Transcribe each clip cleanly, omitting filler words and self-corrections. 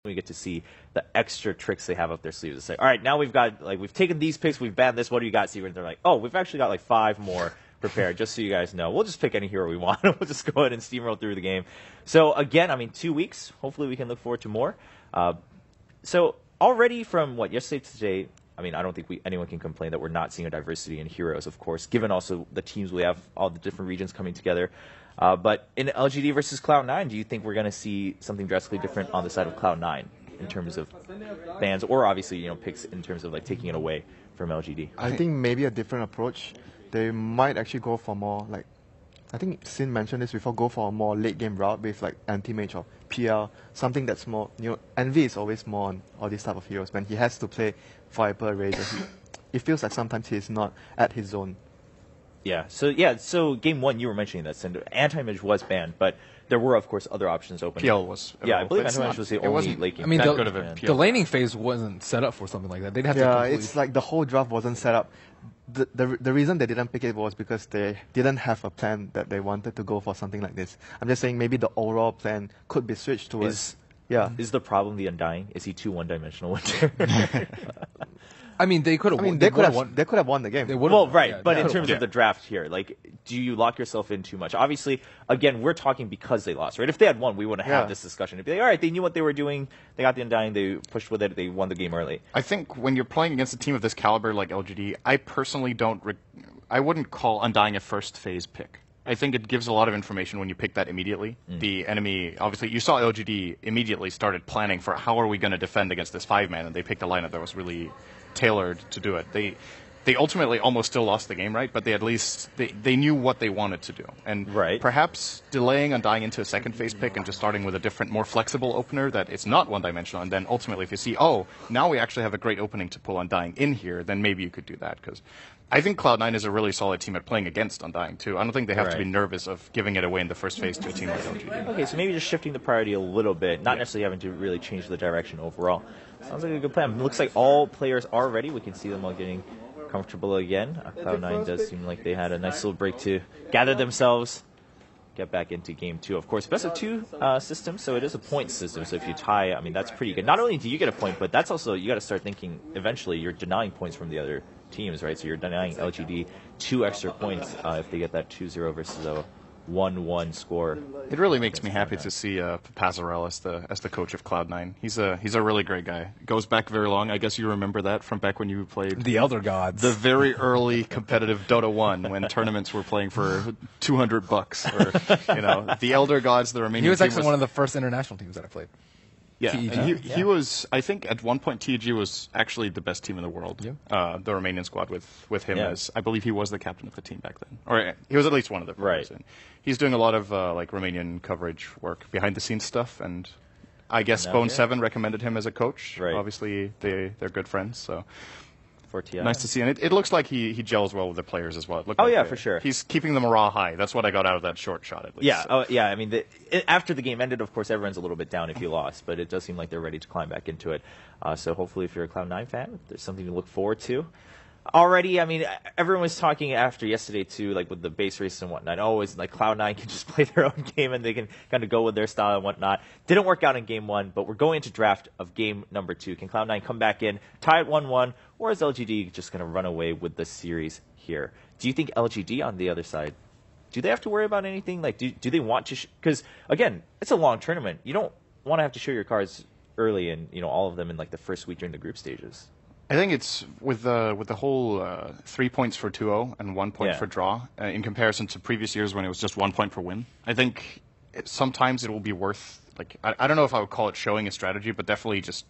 we get to see the extra tricks they have up their sleeves. It's like, all right, now we've taken these picks, we've banned this. What do you got, Secret? And they're like, oh, we've actually got like 5 more prepared, just so you guys know. We'll just pick any hero we want. We'll just go ahead and steamroll through the game. So again, I mean, 2 weeks. Hopefully, we can look forward to more. So already from yesterday to today, I mean, I don't think anyone can complain that we're not seeing a diversity in heroes, of course, given also the teams we have, all the different regions coming together. But in LGD versus Cloud9, do you think we're going to see something drastically different on the side of Cloud9 in terms of bans, or obviously, picks in terms of like taking it away from LGD? I think maybe a different approach. They might actually go for more like, I think Sin mentioned this before, go for a more late game route with like anti-mage or PL, something that's more, Envy is always more on all these type of heroes. When he has to play Viper, Razor, it feels like sometimes he's not at his zone. Yeah. So game 1, you were mentioning that, Sin. Anti-mage was banned, but there were, of course, other options open. PL was. Yeah, I believe anti-mage was the only late game. I mean, the laning phase wasn't set up for something like that. They'd have to complete. It's like the whole draft wasn't set up. The reason they didn't pick it was because they didn't have a plan that they wanted to go for something like this. I'm just saying maybe the overall plan could be switched towards. Is the problem the Undying? Is he too one-dimensional? I mean, they could have. They could have won the game. But in terms of the draft here, like, do you lock yourself in too much? Obviously, again, we're talking because they lost, right? If they had won, we wouldn't have this discussion. It'd be like, all right, they knew what they were doing. They got the Undying. They pushed with it. They won the game early. I think when you're playing against a team of this caliber like LGD, I personally I wouldn't call Undying a first phase pick. I think it gives a lot of information when you pick that immediately. The enemy, obviously, you saw LGD immediately started planning for how are we going to defend against this 5-man, and they picked a lineup that was really tailored to do it. They ultimately almost still lost the game, right? But they at least they knew what they wanted to do, and perhaps delaying Undying into a second phase pick and just starting with a different, more flexible opener that it's not one-dimensional, and then ultimately if you see, oh, now we actually have a great opening to pull Undying in here, then maybe you could do that, because I think Cloud9 is a really solid team at playing against Undying too. I don't think they have to be nervous of giving it away in the first phase to a team like LGD. Okay, so maybe just shifting the priority a little bit, not necessarily having to really change the direction overall. Sounds like a good plan. It looks like all players are ready. We can see them all getting comfortable again. Cloud9 does seem like they had a nice little break to gather themselves, get back into game 2. Of course, best of 2 system, so it is a point system. So if you tie, I mean, that's pretty good. Not only do you get a point, but that's also, you got to start thinking eventually you're denying points from the other teams, right? So you're denying LGD 2 extra points if they get that 2-0 versus a 1-1 score. It really makes me happy to see Pazarel as the coach of Cloud9. He's a really great guy. Goes back very long. I guess you remember that from back when you played the Elder Gods, the very early competitive Dota 1 when tournaments were playing for $200 or the Elder Gods. The Romanian. He was actually one of the first international teams that I played. Yeah, and he was, I think, at one point, TEG was actually the best team in the world. Yeah. The Romanian squad with him as, I believe he was the captain of the team back then. Or he was at least one of the players. And he's doing a lot of Romanian coverage work, behind-the-scenes stuff, and I guess Bone7 recommended him as a coach. Right. Obviously, they're good friends, so nice to see. And it looks like he gels well with the players as well. For sure. He's keeping the morale high. That's what I got out of that short shot, at least. Yeah, I mean, after the game ended, of course, everyone's a little bit down if you lost, but it does seem like they're ready to climb back into it. So hopefully, if you're a Cloud9 fan, there's something to look forward to. Already, I mean, everyone was talking after yesterday, too, like with the base race and whatnot. Always, like, Cloud9 can just play their own game and they can kind of go with their style and whatnot. Didn't work out in game 1, but we're going into draft of game number 2. Can Cloud9 come back in, tie at 1-1, or is LGD just going to run away with the series here? Do you think LGD on the other side, do they have to worry about anything? Like, do they want to? Because, again, it's a long tournament. You don't want to have to show your cards early and, all of them in, like, the first week during the group stages. I think it's with the whole 3 points for 2-0 and 1 point for draw in comparison to previous years when it was just 1 point for win. I think sometimes it will be worth, like, I don't know if I would call it showing a strategy, but definitely just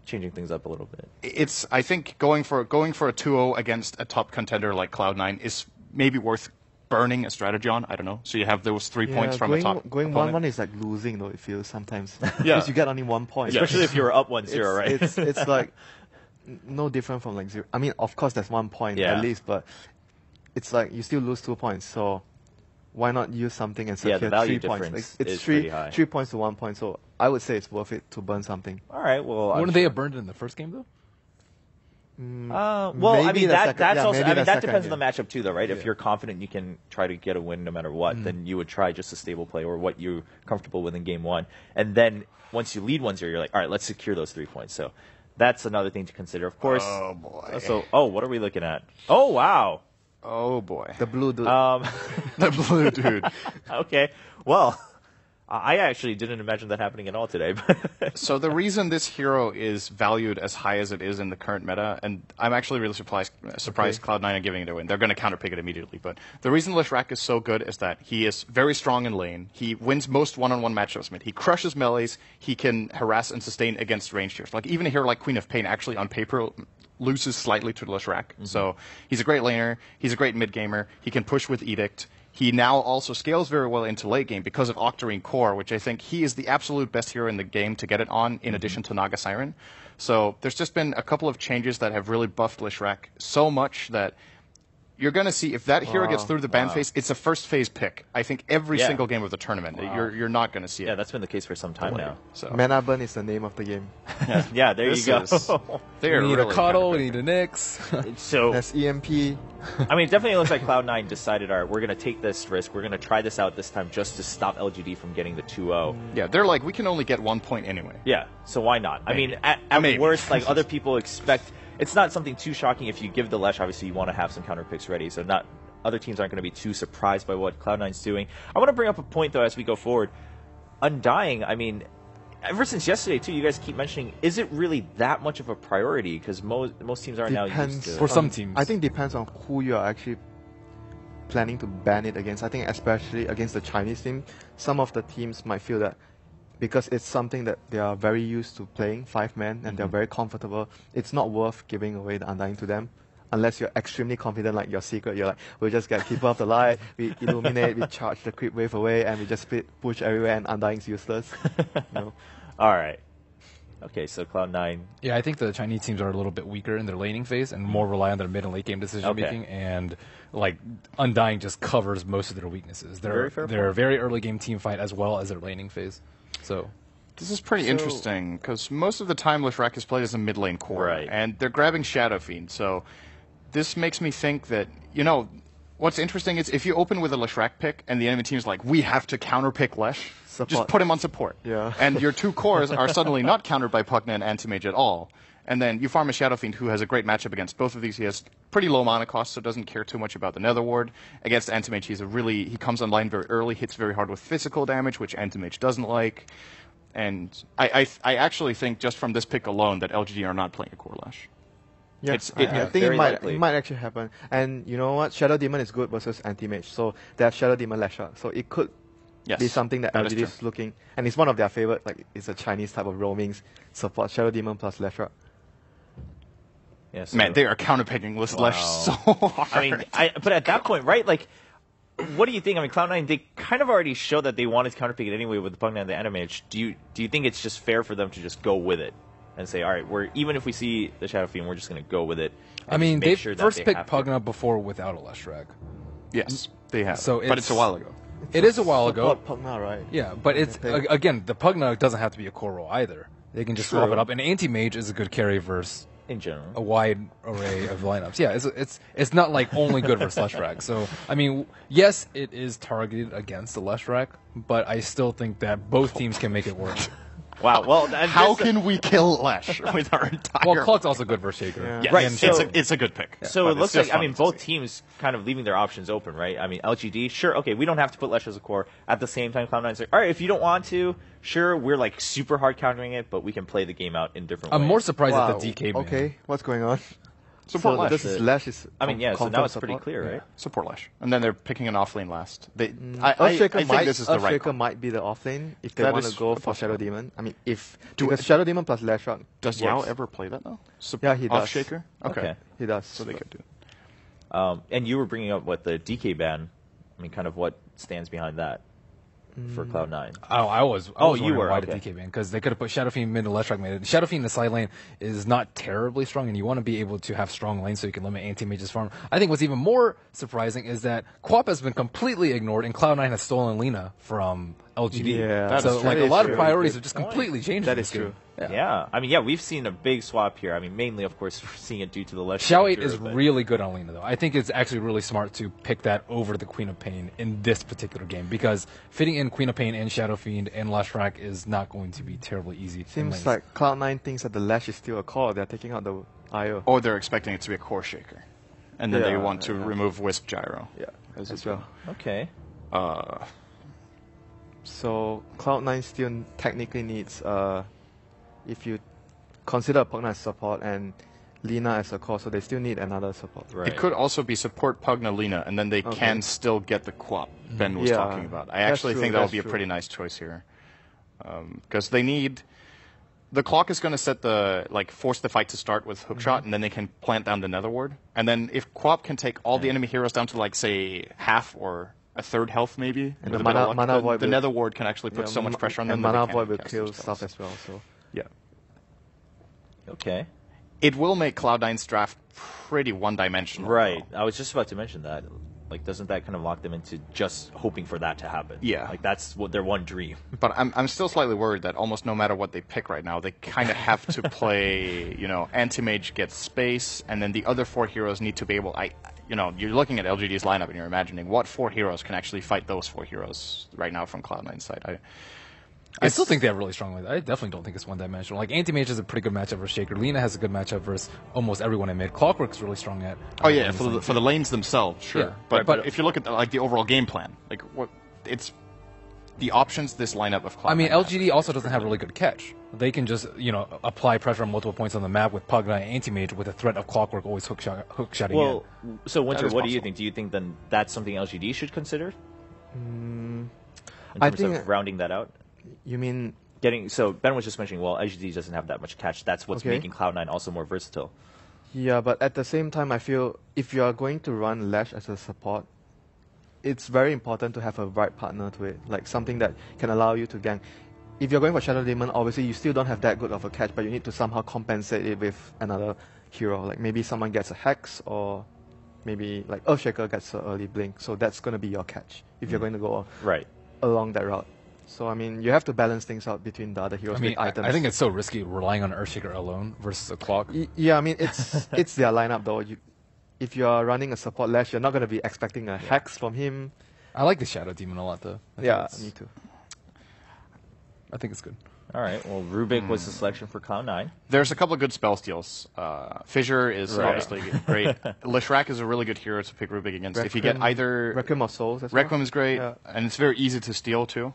changing things up a little bit. I think going for a 2-0 against a top contender like Cloud9 is maybe worth burning a strategy on. I don't know. So you have those 3 points from a top going opponent. 1-1 is like losing, though, it feels sometimes. Because you get only 1 point. Especially if you're up 1-0, right? It's like no different from like 0. I mean, of course, there's 1 point at least, but it's like you still lose 2 points. So why not use something and secure the value 3 points? difference It's is 3 high. 3 points to 1 point. So I would say it's worth it to burn something. All right. Well, wouldn't they have burned it in the first game though? Well, Maybe I mean the second- that's yeah, also. maybe I mean the that depends second on the matchup too, though, right? If you're confident you can try to get a win no matter what, then you would try just a stable play or what you're comfortable with in game one, and then once you lead 1-0, you're like, all right, let's secure those 3 points. So that's another thing to consider, of course. Oh boy. So, what are we looking at? Oh wow. Oh boy. The blue dude. The blue dude. Okay. Well, I actually didn't imagine that happening at all today. So the reason this hero is valued as high as it is in the current meta, and I'm actually really surprised Cloud9 are giving it a win. They're going to counterpick it immediately. But the reason Leshrac is so good is that he is very strong in lane. He wins most one-on-one matchups mid. He crushes melees. He can harass and sustain against ranged heroes. Like even a hero like Queen of Pain actually on paper loses slightly to Leshrac. So he's a great laner. He's a great mid gamer. He can push with Edict. He now also scales very well into late game because of Octarine Core, which I think he is the absolute best hero in the game to get it on, in addition to Naga Siren. So there's just been a couple of changes that have really buffed Leshrac so much that you're going to see if that hero gets through the ban phase, it's a first phase pick. I think every single game of the tournament, you're not going to see it. Yeah, that's been the case for some time now. So Mana Burn is the name of the game. Yeah, there you go. They We are need really a cuddle, we counterpicking. need a Nyx. So There's EMP. I mean, it definitely looks like Cloud9 decided, all right, we're going to take this risk. We're going to try this out this time just to stop LGD from getting the 2-0. Yeah, they're like, we can only get 1 point anyway. Yeah, so why not? I mean, at Maybe. worst, like, other people expect... It's not something too shocking if you give the Lesh. Obviously, you want to have some counter picks ready, so not other teams aren't going to be too surprised by what Cloud9's doing. I want to bring up a point, though, as we go forward. Undying, I mean... Ever since yesterday, too, you guys keep mentioning, is it really that much of a priority? Because most teams are now used to... For some teams. I think depends on who you are actually planning to ban it against. I think especially against the Chinese team, some of the teams might feel that because it's something that they are very used to playing, 5-man, and they're very comfortable, it's not worth giving away the Undying to them. Unless you're extremely confident, like your secret, you're like, we'll just get Keeper of the Light, we illuminate, we charge the creep wave away, and we just push everywhere, and Undying's useless. You know? All right. Okay, so Cloud9... Yeah, I think the Chinese teams are a little bit weaker in their laning phase and more rely on their mid and late game decision making. And like Undying just covers most of their weaknesses. They're a very early game team fight as well as their laning phase. So this is pretty interesting because most of the time Leshrac is played as a mid lane core, Right. and they're grabbing Shadow Fiend. So this makes me think that, you know, what's interesting is if you open with a Leshrac pick and the enemy team is like, we have to counterpick Lesh, Support. just put him on support. Yeah. And your two cores are suddenly not countered by Pugna and Anti-Mage at all. And then you farm a Shadow Fiend who has a great matchup against both of these. He has pretty low mana cost, so doesn't care too much about the Nether Ward. Against Anti-Mage, he comes online very early, hits very hard with physical damage, which Anti-Mage doesn't like. And I actually think just from this pick alone that LGD are not playing a core Lash. Yeah, It's- I think very it might likely. it might actually happen. And you know what? Shadow Demon is good versus Anti-Mage. So they have Shadow Demon Leshrac. So it could Yes, be something that that is LGD true. is looking. And it's one of their favorite, like it's a Chinese type of roamings support. Shadow Demon plus Leshrac. Yeah, so, Man, they are counterpicking with Lesh so hard. I mean, but at that point, right, like, what do you think? I mean, Cloud9, they kind of already showed that they wanted to counterpick it anyway with the Pugna and the Anti-Mage. Do you think it's just fair for them to just go with it and say, all right, even if we see the Shadow Fiend, we're just going to go with it? I mean, they they've first picked Pugna before without a Leshrac. Yes, they have. So but it's a while ago. It is a while ago. Support Pugna, right? Yeah, but it's again, the Pugna doesn't have to be a core role either. They can just swap it up. And Anti-Mage is a good carry versus in general. a wide array of lineups. Yeah, it's not like only good versus Leshrac. So I mean, yes, it is targeted against the Leshrac, but I still think that both teams can make it work. Wow. Well, How can we kill Lesh with our entire... Well, Cluck's also good versus Shaker. Yeah. Yes, Right, and so- it's a good pick. So But it it's looks just like, I mean, funny to both see. teams kind of leaving their options open, right? I mean, LGD, sure, okay, we don't have to put Lesh as a core. At the same time, Cloud9's like, all right, if you don't want to, sure, we're like super hard countering it, but we can play the game out in different ways. I'm more surprised Wow. at the DK ban. Okay, what's going on? Support so Lesh. This is Lash is. I mean, yeah, so confirmed now it's support. pretty clear, right? Support Lesh. And then they're picking an offlane last. I Earthshaker think might, this is the right Earthshaker call. might be the offlane if they That want is to go a for Shadow possibility. Demon. I mean, because Shadow Demon plus Leshrac. Does works. Yao ever play that, though? Yeah, he does. Offshaker? Okay. He does. So they could do. And you were bringing up what the DK ban. I mean, kind of what stands behind that for Cloud9. Oh, I was you wondering were, why okay. the DK ban, because they could have put Shadow Fiend mid and Leshrac mid. Shadow Fiend in the side lane is not terribly strong, and you want to be able to have strong lanes so you can limit Anti-Mage's farm. I think what's even more surprising is that Quap has been completely ignored, and Cloud9 has stolen Lina from LGD. Yeah, so that's like true. a lot True. of priorities Good have just point. completely changed. That in this is true. game. Yeah. I mean, yeah, we've seen a big swap here. I mean, mainly, of course, seeing it due to the left. Xiao 8 is really good on Lina, though. I think it's actually really smart to pick that over the Queen of Pain in this particular game, because fitting in Queen of Pain and Shadow Fiend and Lashrak is not going to be terribly easy. Seems like Cloud9 thinks that the Lash is still a core. They're taking out the I.O. Or they're expecting it to be a core shaker. And then they want to remove Wisp Gyro. Yeah, as well. Okay. So Cloud9 still technically needs, if you consider Pugna as support and Lina as a core, so they still need another support. Right. It could also be support Pugna Lina, and then they can still get the Quap Ben was talking about. I actually think that would be a pretty nice choice here. Because they need... The clock is going to set the force the fight to start with hookshot, and then they can plant down the Nether Ward. And then if Quap can take all the enemy heroes down to say half or a third health maybe, and the Nether Ward can actually put so much pressure on them. And Mana Void will kill stuff as well. So yeah. Okay. It will make Cloud9's draft pretty one-dimensional. Right. I was just about to mention that. Like, doesn't that kind of lock them into just hoping for that to happen? Yeah. Like, that's what their one dream. But I'm still slightly worried that almost no matter what they pick right now, they kind of have to play, Anti-Mage gets space, and then the other 4 heroes need to be able... you're looking at LGD's lineup and you're imagining what 4 heroes can actually fight those 4 heroes right now from Cloud9's side. I still think they have really strong. I definitely don't think it's one-dimensional. Like, Anti-Mage is a pretty good matchup versus Shaker. Lina has a good matchup versus almost everyone in mid. Clockwork's really strong at... Oh, yeah, for the lanes themselves, sure. Yeah, but if you look at the overall game plan, it's the options this lineup of Cloud9 I mean, has. LGD also doesn't have really good catch. They can just, apply pressure on multiple points on the map with Pugna and Anti-Mage with the threat of Clockwork always hookshotting Well, so Winter, what do you possible. think? Do you think then that's something LGD should consider? In I terms think of rounding that out? you mean So Ben was just mentioning, well, LGD doesn't have that much catch. That's what's making Cloud9 also more versatile. yeah, but at the same time, I feel if you are going to run Lash as a support, it's very important to have a right partner to it, like something that can allow you to gank. If you're going for Shadow Demon, obviously you still don't have that good of a catch, but you need to somehow compensate it with another hero. Like maybe someone gets a Hex, or maybe like Earthshaker gets an early Blink. So that's going to be your catch if you're going to go along that route. So, I mean, you have to balance things out between the other heroes with items. I think it's so risky relying on Earthshaker alone versus a Clock. Yeah, I mean, it's their lineup, though. If you are running a support Lash, you're not going to be expecting a Hex from him. I like the Shadow Demon a lot, though. Me too. I think it's good. All right. Well, Rubik was the selection for Cloud9. There's a couple of good spell steals. Fissure is obviously great. Lashrak is a really good hero to pick Rubik against. Requiem, if you get either... Requiem of Souls as well. Requiem is great, and it's very easy to steal, too.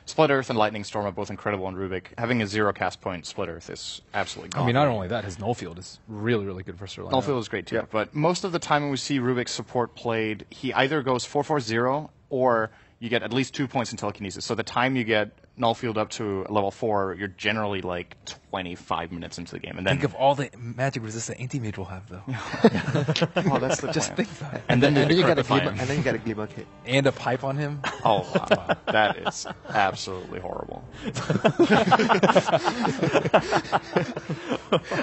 Split Earth and Lightning Storm are both incredible on Rubik. Having a 0 cast point Split Earth is absolutely gone. I mean, not only that, his Nullfield is really, really good for Sir Lineup. Nullfield is great, too. Yeah. But most of the time when we see Rubik's support played, he either goes 4-4-0 or you get at least 2 points in telekinesis. So the time you get Nullfield up to level 4, you're generally like 25 minutes into the game. And then think of all the magic resist that Anti-Mage will have, though. Oh, that's the Just plan. think about it. And then you get a glimmer, and then you get a Glimmer Kit. And a pipe on him. Oh, wow. That is absolutely horrible.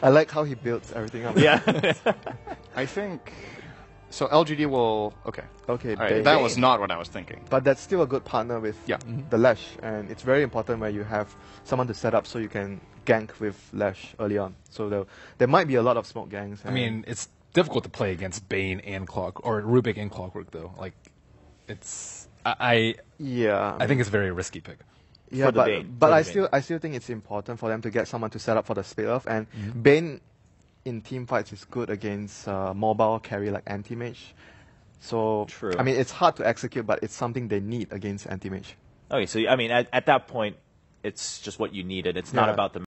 I like how he builds everything up. Yeah. I think... So LGD will... Okay. Okay, All right, that was not what I was thinking. But that's still a good partner with the Lash, and it's very important where you have someone to set up so you can gank with Lash early on. So there might be a lot of smoke gangs. I mean, it's difficult to play against Bane and Clock, or Rubik and Clockwork, though. Like, it's... I think it's a very risky pick. Yeah, but I still think it's important for them to get someone to set up for the split off, and Bane in team fights is good against mobile carry like Anti-Mage. So, True. I mean, it's hard to execute, but it's something they need against Anti-Mage. Okay, so, I mean, at that point, it's just what you needed. It's not about the